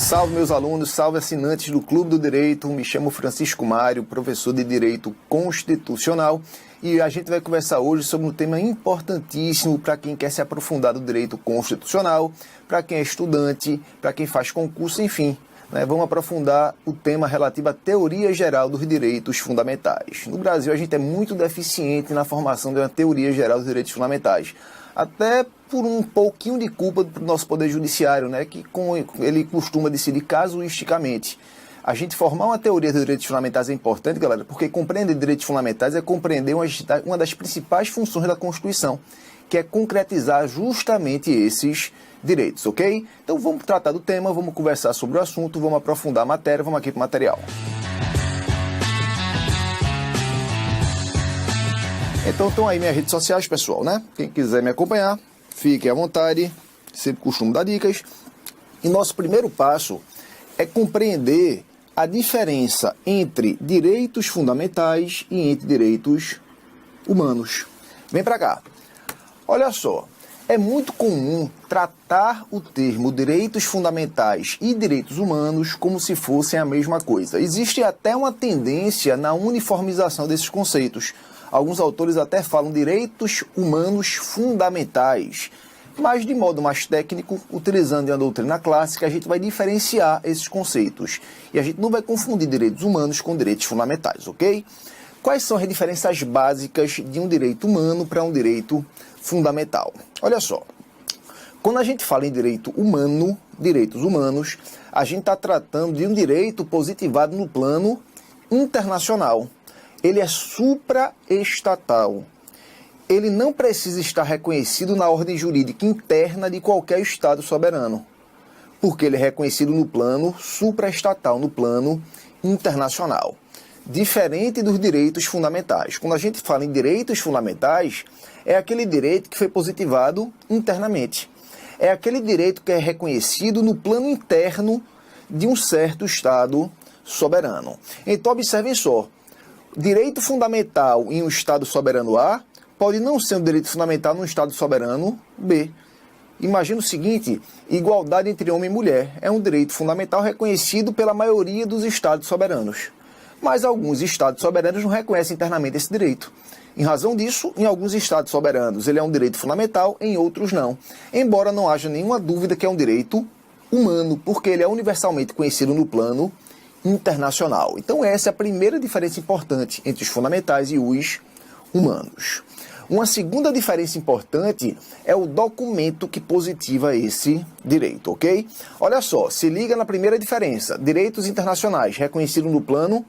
Salve meus alunos, salve assinantes do Clube do Direito, me chamo Francisco Mário, professor de Direito Constitucional e a gente vai conversar hoje sobre um tema importantíssimo para quem quer se aprofundar do direito constitucional, para quem é estudante, para quem faz concurso, enfim. Vamos aprofundar o tema relativo à teoria geral dos direitos fundamentais. No Brasil a gente é muito deficiente na formação de uma teoria geral dos direitos fundamentais. Até por um pouquinho de culpa do nosso Poder Judiciário, que ele costuma decidir casuisticamente. A gente formar uma teoria dos direitos fundamentais é importante, galera, porque compreender direitos fundamentais é compreender uma das principais funções da Constituição, que é concretizar justamente esses direitos, ok? Então vamos tratar do tema, vamos conversar sobre o assunto, vamos aprofundar a matéria, vamos aqui para o material. Então estão aí minhas redes sociais, pessoal, Quem quiser me acompanhar, fique à vontade, sempre costumo dar dicas. E nosso primeiro passo é compreender a diferença entre direitos fundamentais e entre direitos humanos. Vem para cá. Olha só, é muito comum tratar o termo direitos fundamentais e direitos humanos como se fossem a mesma coisa. Existe até uma tendência na uniformização desses conceitos. Alguns autores até falam direitos humanos fundamentais, mas de modo mais técnico, utilizando a doutrina clássica, a gente vai diferenciar esses conceitos. E a gente não vai confundir direitos humanos com direitos fundamentais, ok? Quais são as diferenças básicas de um direito humano para um direito fundamental? Olha só, quando a gente fala em direito humano, direitos humanos, a gente está tratando de um direito positivado no plano internacional. Ele é supraestatal. Ele não precisa estar reconhecido na ordem jurídica interna de qualquer Estado soberano, porque ele é reconhecido no plano supraestatal, no plano internacional. Diferente dos direitos fundamentais. Quando a gente fala em direitos fundamentais, é aquele direito que foi positivado internamente. É aquele direito que é reconhecido no plano interno de um certo Estado soberano. Então, observem só. Direito fundamental em um Estado soberano A pode não ser um direito fundamental num Estado soberano B. Imagina o seguinte, igualdade entre homem e mulher é um direito fundamental reconhecido pela maioria dos Estados soberanos. Mas alguns Estados soberanos não reconhecem internamente esse direito. Em razão disso, em alguns Estados soberanos ele é um direito fundamental, em outros não. Embora não haja nenhuma dúvida que é um direito humano, porque ele é universalmente conhecido no plano internacional. Então essa é a primeira diferença importante entre os fundamentais e os humanos. Uma segunda diferença importante é o documento que positiva esse direito, ok? Olha só, se liga na primeira diferença. Direitos internacionais reconhecidos no plano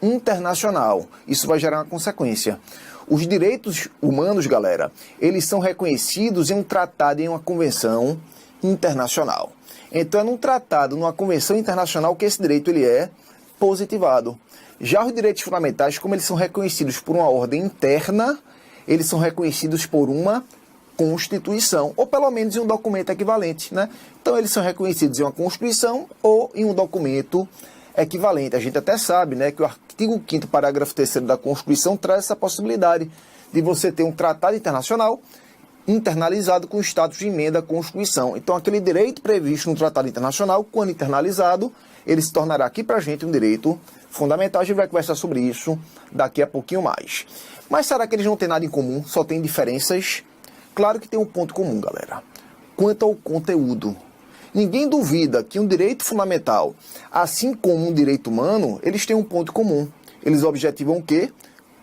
internacional. Isso vai gerar uma consequência. Os direitos humanos, galera, eles são reconhecidos em um tratado, em uma convenção internacional. Então é num tratado, numa convenção internacional que esse direito ele é positivado. Já os direitos fundamentais, como eles são reconhecidos por uma ordem interna, eles são reconhecidos por uma Constituição, ou pelo menos em um documento equivalente, Então eles são reconhecidos em uma Constituição ou em um documento equivalente. A gente até sabe, que o artigo 5º, parágrafo 3º da Constituição traz essa possibilidade de você ter um tratado internacional internalizado com o status de emenda à Constituição. Então, aquele direito previsto no Tratado Internacional, quando internalizado, ele se tornará aqui para a gente um direito fundamental. A gente vai conversar sobre isso daqui a pouquinho mais. Mas será que eles não têm nada em comum? Só tem diferenças? Claro que tem um ponto comum, galera. Quanto ao conteúdo. Ninguém duvida que um direito fundamental, assim como um direito humano, eles têm um ponto comum. Eles objetivam o quê?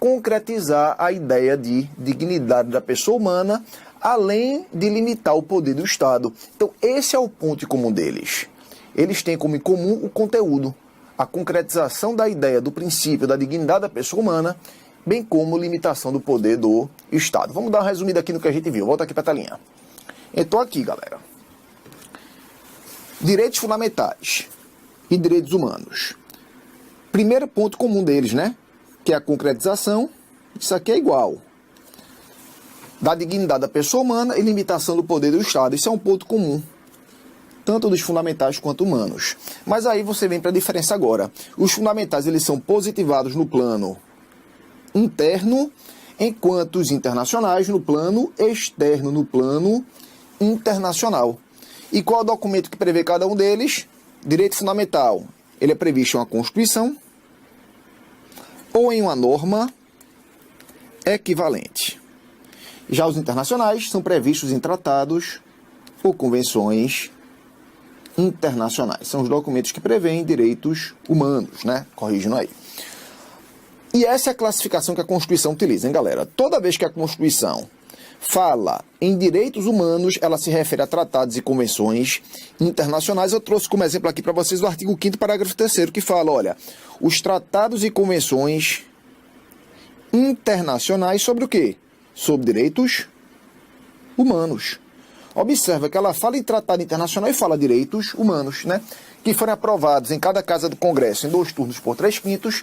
Concretizar a ideia de dignidade da pessoa humana, além de limitar o poder do Estado. Então, esse é o ponto comum deles. Eles têm como em comum o conteúdo, a concretização da ideia do princípio da dignidade da pessoa humana, bem como limitação do poder do Estado. Vamos dar uma resumida aqui no que a gente viu. Volta aqui para a telinha. Então, aqui, galera. Direitos fundamentais e direitos humanos. Primeiro ponto comum deles, que é a concretização. Isso aqui é igual. Da dignidade da pessoa humana e limitação do poder do Estado. Isso é um ponto comum, tanto dos fundamentais quanto humanos. Mas aí você vem para a diferença agora. Os fundamentais eles são positivados no plano interno, enquanto os internacionais no plano externo, no plano internacional. E qual é o documento que prevê cada um deles? direito fundamental, ele é previsto em uma Constituição ou em uma norma equivalente. Já os internacionais são previstos em tratados ou convenções internacionais. São os documentos que prevêem direitos humanos, né? Corrigindo aí. E essa é a classificação que a Constituição utiliza, hein, galera? Toda vez que a Constituição fala em direitos humanos, ela se refere a tratados e convenções internacionais. Eu trouxe como exemplo aqui para vocês o artigo 5º, parágrafo 3º, que fala, olha, os tratados e convenções internacionais sobre o quê? Sobre direitos humanos. Observa que ela fala em tratado internacional e fala direitos humanos, né? Que forem aprovados em cada casa do Congresso em 2 turnos por 3/5,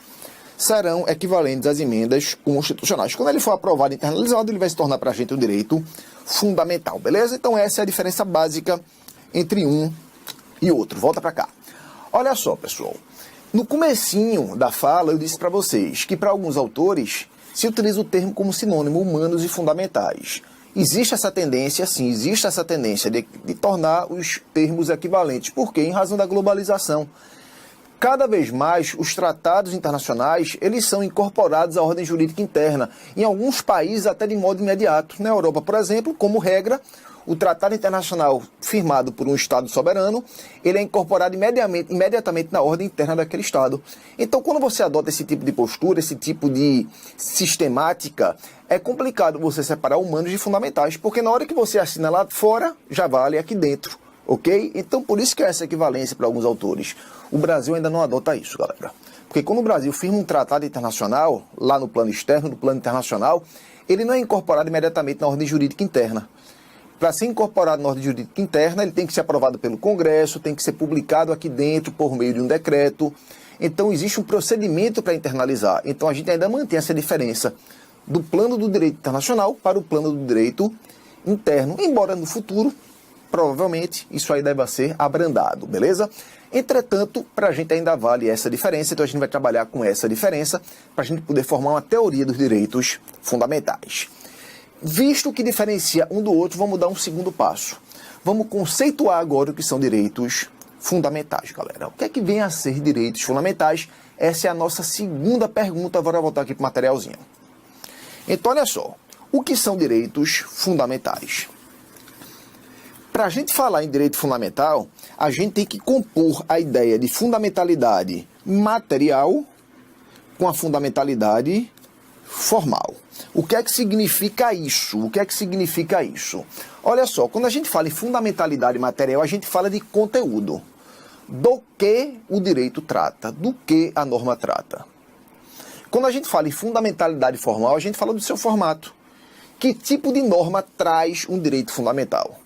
serão equivalentes às emendas constitucionais. Quando ele for aprovado e internalizado, ele vai se tornar para a gente um direito fundamental, beleza? Então essa é a diferença básica entre um e outro. Volta para cá. Olha só, pessoal. No comecinho da fala, eu disse para vocês que para alguns autores se utiliza o termo como sinônimo, humanos e fundamentais. Existe essa tendência, sim, existe essa tendência de tornar os termos equivalentes. Por quê? Em razão da globalização. Cada vez mais, os tratados internacionais, eles são incorporados à ordem jurídica interna. Em alguns países, até de modo imediato. Na Europa, por exemplo, como regra, o tratado internacional firmado por um Estado soberano, ele é incorporado imediatamente na ordem interna daquele Estado. Então, quando você adota esse tipo de postura, esse tipo de sistemática, é complicado você separar humanos de fundamentais, porque na hora que você assina lá fora, já vale aqui dentro, ok? Então, por isso que é essa equivalência para alguns autores. O Brasil ainda não adota isso, galera. Porque quando o Brasil firma um tratado internacional, lá no plano externo, no plano internacional, ele não é incorporado imediatamente na ordem jurídica interna. Para ser incorporado na ordem jurídica interna, ele tem que ser aprovado pelo Congresso, tem que ser publicado aqui dentro por meio de um decreto. Então, existe um procedimento para internalizar. Então, a gente ainda mantém essa diferença do plano do direito internacional para o plano do direito interno. Embora no futuro, provavelmente, isso aí deva ser abrandado, beleza? Entretanto, para a gente ainda vale essa diferença, então a gente vai trabalhar com essa diferença para a gente poder formar uma teoria dos direitos fundamentais. Visto que diferencia um do outro, vamos dar um segundo passo. Vamos conceituar agora o que são direitos fundamentais, galera. O que é que vem a ser direitos fundamentais? Essa é a nossa segunda pergunta. Agora eu vou voltar aqui para o materialzinho. Então, olha só. O que são direitos fundamentais? Para a gente falar em direito fundamental, a gente tem que compor a ideia de fundamentalidade material com a fundamentalidade formal. O que é que significa isso? O que é que significa isso? Olha só, quando a gente fala em fundamentalidade material, a gente fala de conteúdo. Do que o direito trata, do que a norma trata. Quando a gente fala em fundamentalidade formal, a gente fala do seu formato. Que tipo de norma traz um direito fundamental?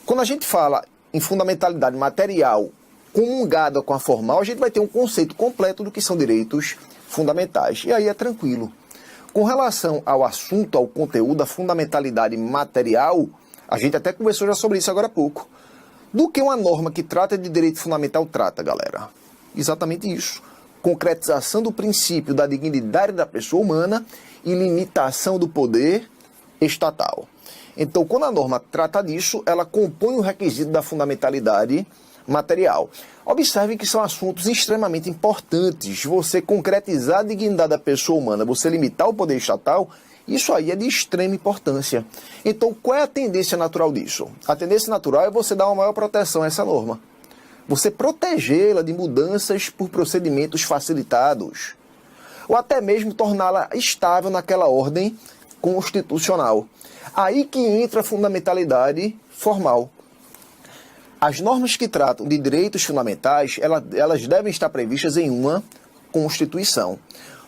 Quando a gente fala em fundamentalidade material comungada com a formal, a gente vai ter um conceito completo do que são direitos fundamentais. E aí é tranquilo. Com relação ao assunto, ao conteúdo, a fundamentalidade material, a gente até conversou já sobre isso agora há pouco. Do que uma norma que trata de direito fundamental trata, galera? Exatamente isso. Concretização do princípio da dignidade da pessoa humana e limitação do poder estatal. Então, quando a norma trata disso, ela compõe o requisito da fundamentalidade material. Observe que são assuntos extremamente importantes. Você concretizar a dignidade da pessoa humana, você limitar o poder estatal, isso aí é de extrema importância. Então, qual é a tendência natural disso? A tendência natural é você dar uma maior proteção a essa norma. Você protegê-la de mudanças por procedimentos facilitados. Ou até mesmo torná-la estável naquela ordem constitucional. Aí que entra a fundamentalidade formal. As normas que tratam de direitos fundamentais, elas devem estar previstas em uma Constituição.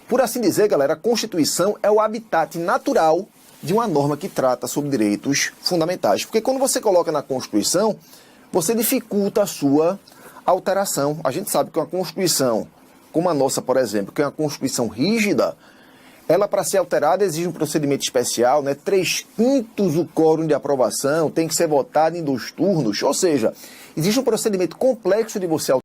Por assim dizer, galera, a Constituição é o habitat natural de uma norma que trata sobre direitos fundamentais. Porque quando você coloca na Constituição, você dificulta a sua alteração. A gente sabe que uma Constituição, como a nossa, por exemplo, que é uma Constituição rígida, ela, para ser alterada, exige um procedimento especial, né? 3/5 o quórum de aprovação, tem que ser votado em 2 turnos. Ou seja, existe um procedimento complexo de você alterar.